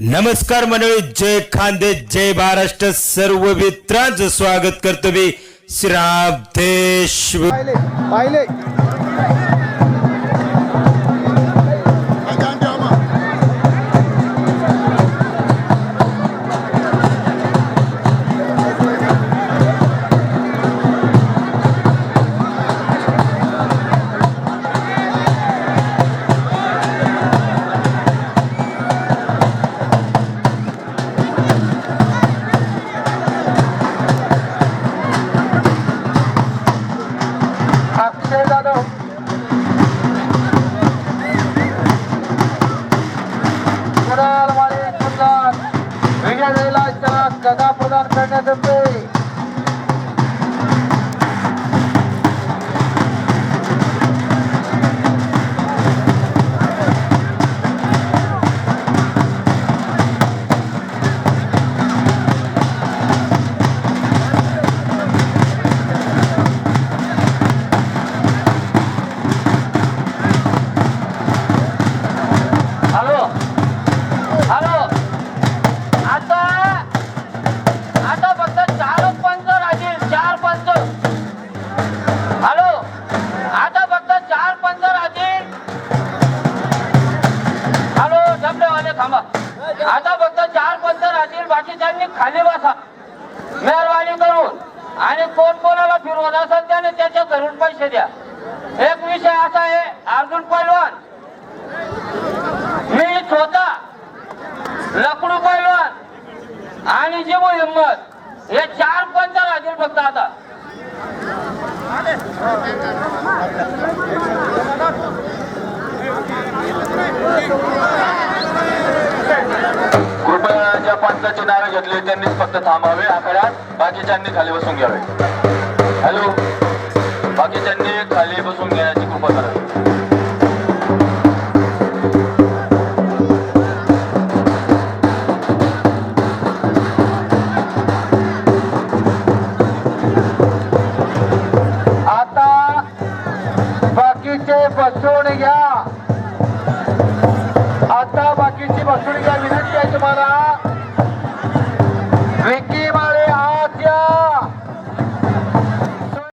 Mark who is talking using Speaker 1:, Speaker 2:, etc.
Speaker 1: नमस्कार मंडळी, जय खानदेश, जय महाराष्ट्र. सर्व मित्रांचं स्वागत करतो मी श्रावदेश.
Speaker 2: पाहिले गदा प्रदान करण्यात येते. आता फक्त 4 पंच राहतील, बाकीच्यांनी खाली बसा मेहरबानी करून. आणि कोण कोणाला फिरवत असेल त्याने त्याच्या घरून पैसे द्या. एक विषय असा आहे, अर्जुन पैलवान, मी स्वतः, लकडू पैलवान आणि जीव हिम्मत हे 4 पंच राहतील फक्त. आता
Speaker 3: कृपया ज्या पंचाची नावे घेतली त्यांनीच फक्त थांबावे आखाड्यात, बाकीच्यांनी खाली बसून घ्यावे. हॅलो, बाकीच्यांनी खाली बसून घेण्याची कृपा करावी.
Speaker 2: आता बाकीचे बसून घ्या. आता बाकीची बसून घ्या. विनंती आहे तुम्हाला.